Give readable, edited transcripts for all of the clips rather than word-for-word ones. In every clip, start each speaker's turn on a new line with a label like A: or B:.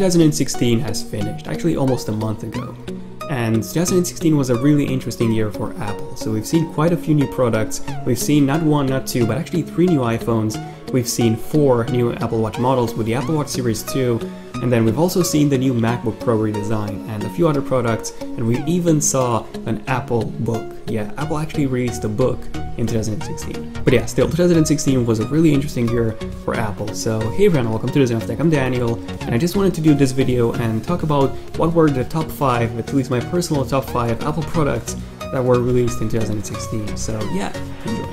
A: 2016 has finished, actually almost a month ago. And 2016 was a really interesting year for Apple. So we've seen quite a few new products. We've seen not one, not two, but actually 3 new iPhones. We've seen 4 new Apple Watch models with the Apple Watch Series 2. And then we've also seen the new MacBook Pro redesign and a few other products. And we even saw an Apple book. Yeah, Apple actually released a book in 2016. But yeah, still, 2016 was a really interesting year for Apple. So hey everyone, welcome to the Zone of Tech. I'm Daniel, and I just wanted to do this video and talk about what were the top 5, at least my personal top 5 Apple products that were released in 2016. So yeah, enjoy.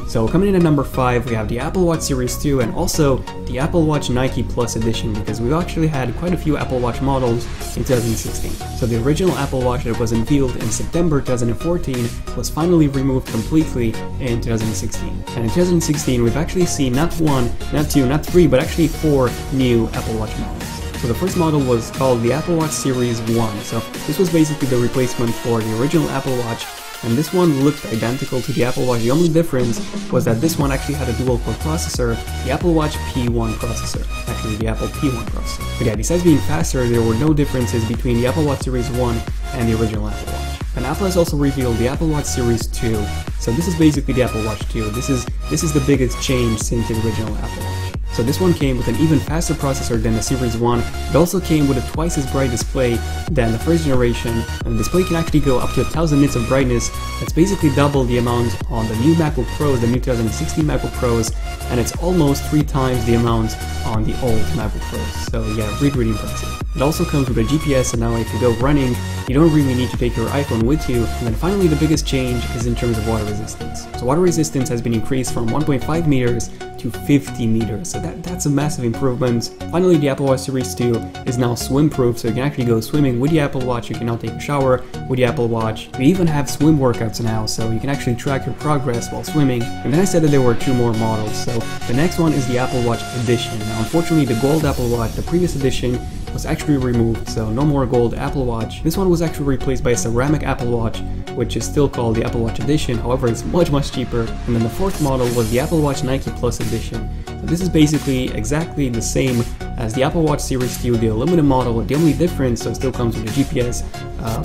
A: So coming in at number 5, we have the Apple Watch Series 2 and also the Apple Watch Nike Plus Edition, because we've actually had quite a few Apple Watch models in 2016. So the original Apple Watch that was unveiled in September 2014 was finally removed completely in 2016. And in 2016 we've actually seen not 1, not 2, not 3, but actually 4 new Apple Watch models. So the first model was called the Apple Watch Series 1. So this was basically the replacement for the original Apple Watch. And this one looked identical to the Apple Watch. The only difference was that this one actually had a dual-core processor, the Apple Watch P1 processor, actually the Apple P1 processor. But yeah, besides being faster, there were no differences between the Apple Watch Series 1 and the original Apple Watch. And Apple has also revealed the Apple Watch Series 2. So this is basically the Apple Watch 2. This is the biggest change since the original Apple Watch. So this one came with an even faster processor than the Series 1. It also came with a twice as bright display than the first generation, and the display can actually go up to 1000 nits of brightness. That's basically double the amount on the new MacBook Pros, the new 2016 MacBook Pros, and it's almost 3 times the amount on the old MacBook Pros. So yeah, really impressive. It also comes with a GPS, and now if you go running, you don't really need to take your iPhone with you. And then finally, the biggest change is in terms of water resistance. So water resistance has been increased from 1.5 meters to 50 meters, so that's a massive improvement. Finally, the Apple Watch Series 2 is now swim-proof, so you can actually go swimming with the Apple Watch. You can now take a shower with the Apple Watch. We even have swim workouts now, so you can actually track your progress while swimming. And then I said that there were 2 more models, so the next one is the Apple Watch Edition. Now, unfortunately, the gold Apple Watch, the previous edition, was actually removed, so no more gold Apple Watch. This one was actually replaced by a ceramic Apple Watch, which is still called the Apple Watch Edition. However, it's much cheaper. And then the 4th model was the Apple Watch Nike Plus Edition. So this is basically exactly the same as the Apple Watch Series 2, the aluminum model. The only difference, so it still comes with a GPS,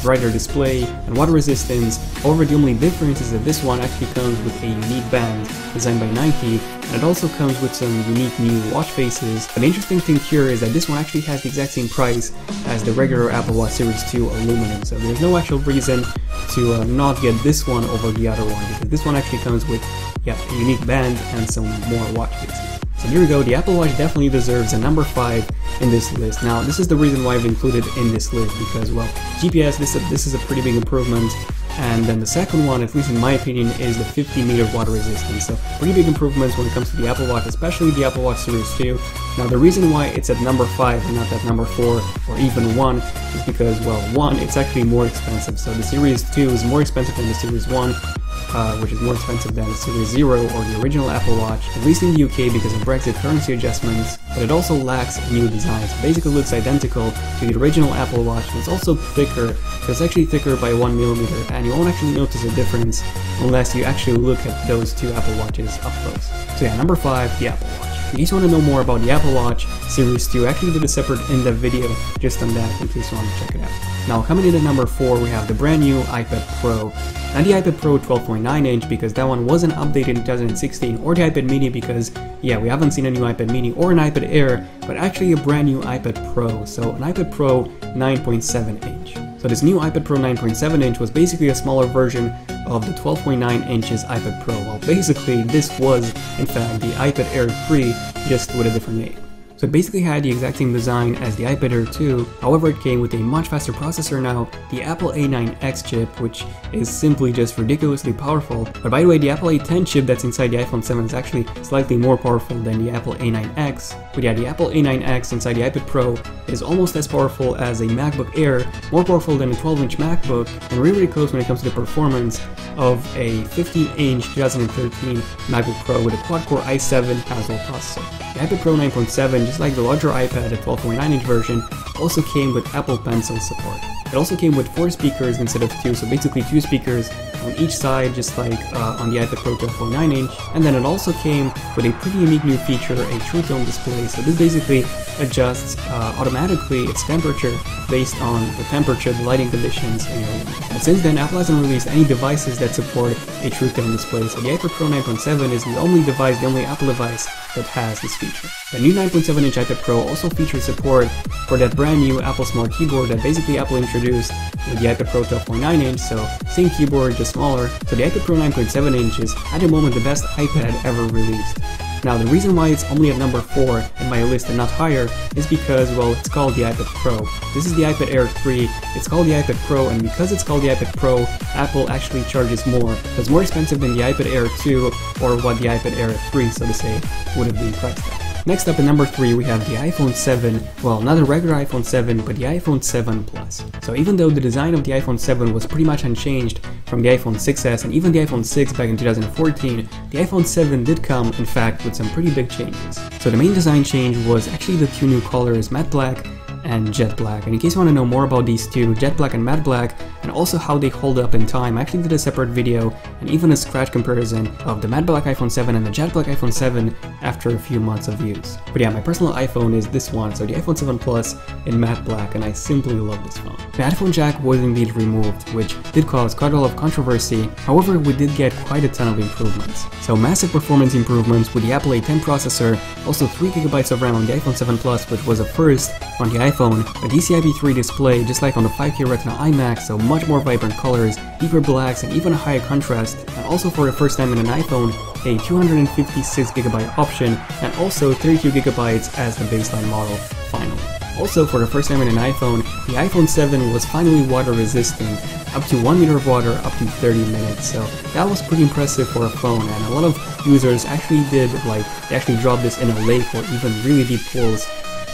A: brighter display, and water resistance. However, the only difference is that this one actually comes with a unique band designed by Nike, and it also comes with some unique new watch faces. An interesting thing here is that this one actually has the exact same price as the regular Apple Watch Series 2 aluminum, so there's no actual reason to not get this one over the other one, because this one actually comes with a unique band and some more watch faces. So here we go, the Apple Watch definitely deserves a number 5 in this list. Now, this is the reason why I've included in this list, because, well, GPS, this is a pretty big improvement. And then the second one, at least in my opinion, is the 50 meter water resistance. So pretty big improvements when it comes to the Apple Watch, especially the Apple Watch Series 2. Now, the reason why it's at number 5 and not at number 4 or even 1 is because, well, 1, it's actually more expensive. So the Series 2 is more expensive than the Series 1. Which is more expensive than the Series 0 or the original Apple Watch, at least in the UK because of Brexit currency adjustments, but it also lacks a new design. So basically looks identical to the original Apple Watch, but it's also thicker, so it's actually thicker by 1mm, and you won't actually notice a difference unless you actually look at those 2 Apple Watches up close. So yeah, number 5, the Apple Watch. In case you want to know more about the Apple Watch Series 2, I actually did a separate in-depth video just on that in case you want to check it out. Now, coming in at number 4, we have the brand new iPad Pro. Not the iPad Pro 12.9 inch because that one wasn't updated in 2016, or the iPad Mini because, yeah, we haven't seen a new iPad Mini or an iPad Air, but actually a brand new iPad Pro. So an iPad Pro 9.7 inch. So this new iPad Pro 9.7 inch was basically a smaller version of the 12.9 inches iPad Pro. Well, basically this was, in fact, the iPad Air 3, just with a different name. So it basically had the exact same design as the iPad Air 2, however it came with a much faster processor now, the Apple A9X chip, which is simply just ridiculously powerful. But by the way, the Apple A10 chip that's inside the iPhone 7 is actually slightly more powerful than the Apple A9X. But yeah, the Apple A9X inside the iPad Pro is almost as powerful as a MacBook Air, more powerful than a 12-inch MacBook, and really close when it comes to the performance of a 15-inch 2013 MacBook Pro with a quad-core i7 Haswell processor. The iPad Pro 9.7, just like the larger iPad, the 12.9-inch version, also came with Apple Pencil support. It also came with 4 speakers instead of 2, so basically 2 speakers on each side, just like on the iPad Pro 12.9 inch, and then it also came with a pretty unique new feature, a true tone display. So this basically adjusts automatically its temperature based on the temperature, the lighting conditions in your room. And since then, Apple hasn't released any devices that support a true tone display, so the iPad Pro 9.7 is the only device, the only Apple device that has this feature. The new 9.7 inch iPad Pro also features support for that brand new Apple Smart Keyboard that basically Apple introduced with the iPad Pro 12.9 inch, so same keyboard, just smaller. So the iPad Pro 9.7 inch is at the moment the best iPad ever released. Now the reason why it's only at number 4 in my list and not higher is because, well, it's called the iPad Pro. This is the iPad Air 3, it's called the iPad Pro, and because it's called the iPad Pro, Apple actually charges more. It's more expensive than the iPad Air 2 or what the iPad Air 3, so to say, would have been priced at. Next up at number 3 we have the iPhone 7, well, not a regular iPhone 7, but the iPhone 7 Plus. So even though the design of the iPhone 7 was pretty much unchanged from the iPhone 6s and even the iPhone 6 back in 2014, the iPhone 7 did come, in fact, with some pretty big changes. So the main design change was actually the two new colors, matte black and jet black. And in case you want to know more about these two, jet black and matte black, and also how they hold up in time, I actually did a separate video and even a scratch comparison of the matte black iPhone 7 and the jet black iPhone 7 after a few months of use. But yeah, my personal iPhone is this one, so the iPhone 7 Plus in matte black, and I simply love this phone. The headphone jack was indeed removed, which did cause quite a lot of controversy. However, we did get quite a ton of improvements. So massive performance improvements with the Apple A10 processor, also 3GB of RAM on the iPhone 7 Plus, which was a first on the iPhone, a DCI-P3 display just like on the 5K Retina iMac, so much more vibrant colors, deeper blacks, and even a higher contrast, and also for the first time in an iPhone, a 256GB option, and also 32GB as the baseline model, finally. Also, for the first time in an iPhone, the iPhone 7 was finally water resistant, up to 1 meter of water, up to 30 minutes, so that was pretty impressive for a phone, and a lot of users actually did, like, they actually dropped this in a lake or even really deep pools,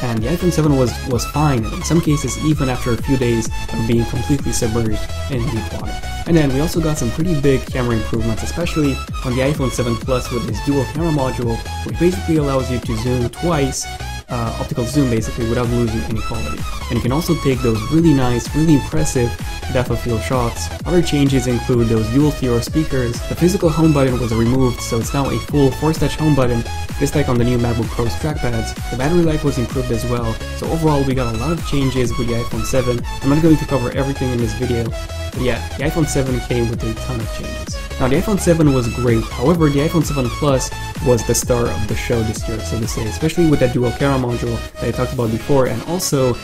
A: and the iPhone 7 was fine, and in some cases even after a few days of being completely submerged in deep water. And then we also got some pretty big camera improvements, especially on the iPhone 7 Plus with this dual camera module, which basically allows you to zoom twice, optical zoom basically, without losing any quality. And you can also take those really nice, really impressive depth of field shots. Other changes include those dual stereo speakers. The physical home button was removed, so it's now a full force touch home button, just like on the new MacBook Pro's trackpads. The battery life was improved as well, so overall we got a lot of changes with the iPhone 7. I'm not going to cover everything in this video, but yeah, the iPhone 7 came with a ton of changes. Now the iPhone 7 was great, however the iPhone 7 Plus was the star of the show this year, so to say, especially with that dual camera module that I talked about before, and also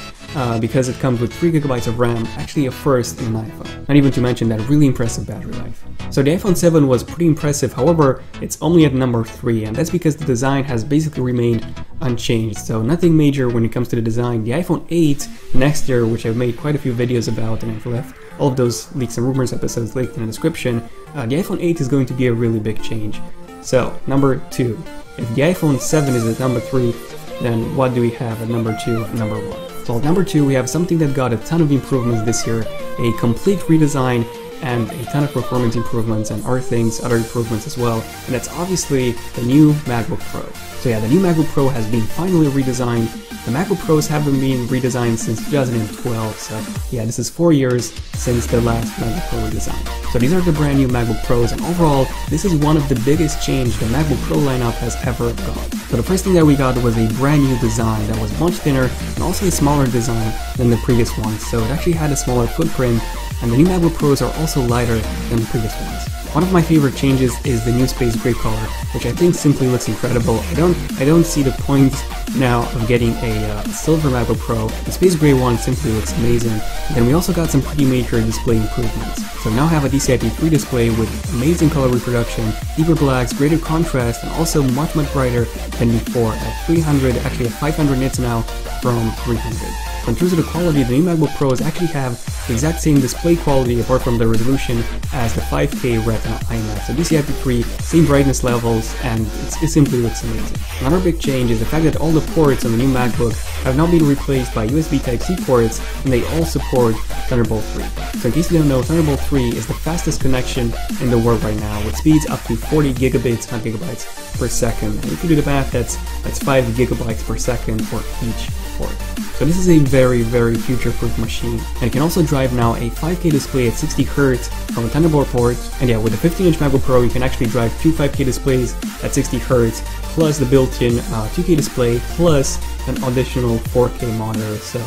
A: because it comes with 3GB of RAM, actually a first in an iPhone. Not even to mention that really impressive battery life. So the iPhone 7 was pretty impressive, however, it's only at number 3, and that's because the design has basically remained unchanged, so nothing major when it comes to the design. The iPhone 8 next year, which I've made quite a few videos about, and I've left all of those leaks and rumors episodes linked in the description, the iPhone 8 is going to be a really big change. So, number 2. If the iPhone 7 is at number 3, then what do we have at number 2 and number 1? So at number 2 we have something that got a ton of improvements this year, a complete redesign and a ton of performance improvements and other improvements as well, and that's obviously the new MacBook Pro. So yeah, the new MacBook Pro has been finally redesigned. The MacBook Pros haven't been redesigned since 2012, so yeah, this is 4 years since the last MacBook Pro redesign. So these are the brand new MacBook Pros, and overall, this is one of the biggest changes the MacBook Pro lineup has ever got. So the first thing that we got was a brand new design that was much thinner and also a smaller design than the previous ones, so it actually had a smaller footprint, and the new MacBook Pros are also lighter than the previous ones. One of my favorite changes is the new space gray color, which I think simply looks incredible. I don't see the point now of getting a silver MacBook Pro. The space gray one simply looks amazing. And then we also got some pretty major display improvements. So we now have a DCI-P3 display with amazing color reproduction, deeper blacks, greater contrast, and also much brighter than before at 300, actually at 500 nits now from 300. In terms of the quality, the new MacBook Pros actually have the exact same display quality apart from the resolution as the 5K Retina iMac. So DCI-P3, same brightness levels, and it simply looks amazing. Another big change is the fact that all the ports on the new MacBook have now been replaced by USB Type-C ports, and they all support Thunderbolt 3. So in case you don't know, Thunderbolt 3 is the fastest connection in the world right now, with speeds up to 40 gigabits, not gigabytes, per second. And if you do the math, that's 5 gigabytes per second for each port. So this is a very, very future-proof machine, and it can also drive now a 5K display at 60 Hz from a Thunderbolt port, and yeah, with the 15-inch MacBook Pro you can actually drive two 5K displays at 60 Hz, plus the built-in 2K display, plus an additional 4K monitor, so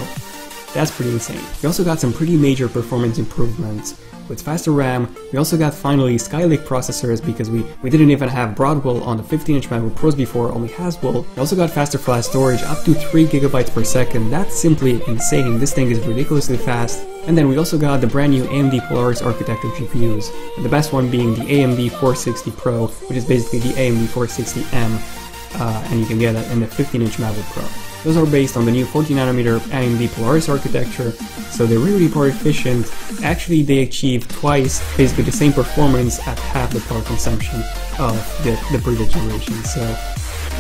A: that's pretty insane. We also got some pretty major performance improvements. With faster RAM, we also got finally Skylake processors because we didn't even have Broadwell on the 15-inch MacBook Pros before, only Haswell. We also got faster flash storage up to 3 GB per second. That's simply insane. This thing is ridiculously fast. And then we also got the brand new AMD Polaris architecture GPUs, and the best one being the AMD 460 Pro, which is basically the AMD 460M, and you can get that in the 15-inch MacBook Pro. Those are based on the new 14nm AMD Polaris architecture, so they're really power efficient. Actually, they achieve twice basically the same performance at half the power consumption of the previous generation. So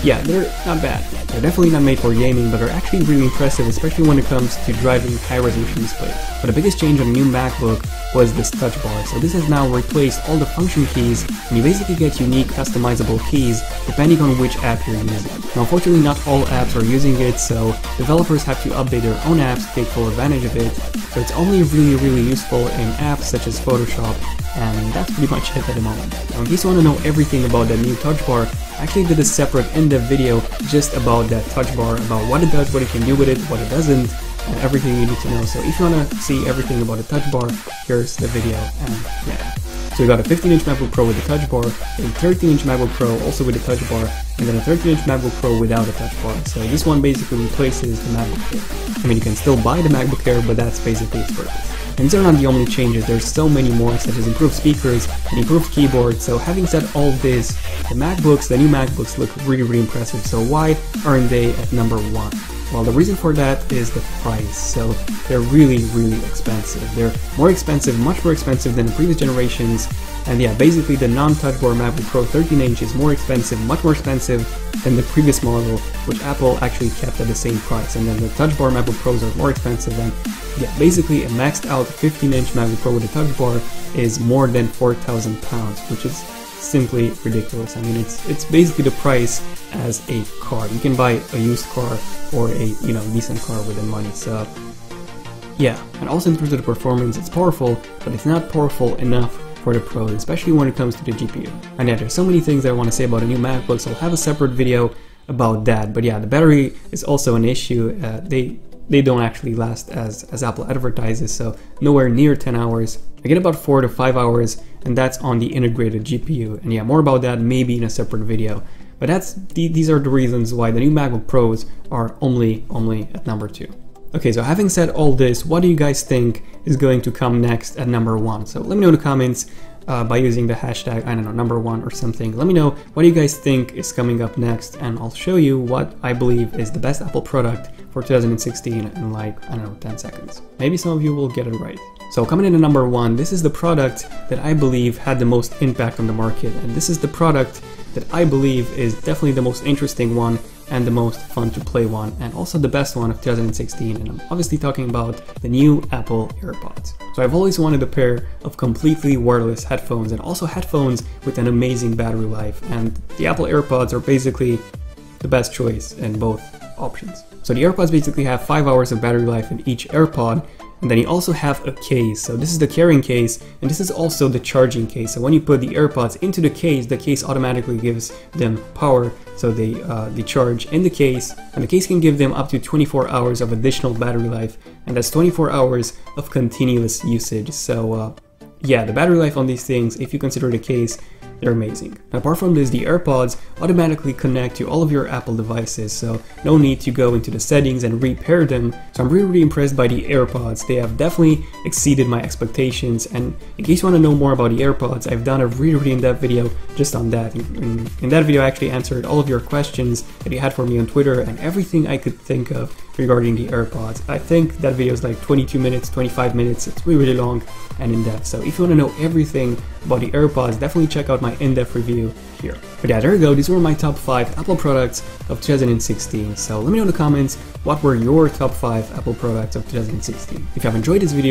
A: yeah, they're not bad. They're definitely not made for gaming, but they're actually really impressive, especially when it comes to driving high-resolution displays. But the biggest change on the new MacBook was this touch bar. So this has now replaced all the function keys, and you basically get unique customizable keys depending on which app you're using. Now unfortunately not all apps are using it, so developers have to update their own apps to take full advantage of it. So it's only really useful in apps such as Photoshop, and that's pretty much it at the moment. Now in case you want to know everything about the new touch bar, I actually did a separate in-depth video just about that touch bar, about what it does, what you can do with it, what it doesn't, and everything you need to know. So if you want to see everything about the touch bar, here's the video, and yeah. So we got a 15-inch MacBook Pro with the touch bar, a 13-inch MacBook Pro also with the touch bar, and then a 13-inch MacBook Pro without a touch bar. So this one basically replaces the MacBook Air. I mean, you can still buy the MacBook Air, but that's basically its purpose. And these are not the only changes, there's so many more, such as improved speakers and improved keyboard. So having said all this, the new MacBooks look really impressive, so why aren't they at number 1? Well, the reason for that is the price. So they're really expensive. They're more expensive, much more expensive than the previous generations. And yeah, basically the non-touch bar MacBook Pro 13-inch is more expensive, much more expensive than the previous model, which Apple actually kept at the same price. And then the touch bar MacBook Pros are more expensive, and yeah, basically a maxed out 15-inch MacBook Pro with a touch bar is more than £4,000, which is simply ridiculous. I mean, it's basically the price as a car. You can buy a used car or a decent car with the money. So yeah, and also in terms of the performance, it's powerful, but it's not powerful enough for the pros, especially when it comes to the GPU. And yeah, there's so many things that I want to say about a new MacBook, so I'll have a separate video about that. But yeah, the battery is also an issue. They don't actually last as Apple advertises, so nowhere near 10 hours. I get about 4 to 5 hours, and that's on the integrated GPU. And yeah, more about that maybe in a separate video. But these are the reasons why the new MacBook Pros are only at number 2. Okay, so having said all this, what do you guys think is going to come next at number 1? So let me know in the comments by using the hashtag, I don't know, number 1 or something. Let me know what do you guys think is coming up next, and I'll show you what I believe is the best Apple product for 2016 in like, I don't know, 10 seconds. Maybe some of you will get it right. So coming in at number 1, this is the product that I believe had the most impact on the market, and this is the product that I believe is definitely the most interesting one and the most fun to play one, and also the best one of 2016, and I'm obviously talking about the new Apple AirPods. So I've always wanted a pair of completely wireless headphones, and also headphones with an amazing battery life, and the Apple AirPods are basically the best choice in both options. So the AirPods basically have 5 hours of battery life in each AirPod, and then you also have a case. So this is the carrying case, and this is also the charging case. So when you put the AirPods into the case automatically gives them power, so they charge in the case, and the case can give them up to 24 hours of additional battery life, and that's 24 hours of continuous usage. So yeah, the battery life on these things, if you consider the case, they're amazing. And apart from this, the AirPods automatically connect to all of your Apple devices, so no need to go into the settings and repair them. So I'm really impressed by the AirPods. They have definitely exceeded my expectations, and in case you want to know more about the AirPods, I've done a really in-depth video just on that. In that video I actually answered all of your questions that you had for me on Twitter and everything I could think of regarding the AirPods. I think that video is like 22 minutes, 25 minutes, it's really long and in-depth. So if you want to know everything about the AirPods, definitely check out my in-depth review here. But yeah, there you go, these were my top 5 Apple products of 2016. So let me know in the comments what were your top 5 Apple products of 2016. If you have enjoyed this video,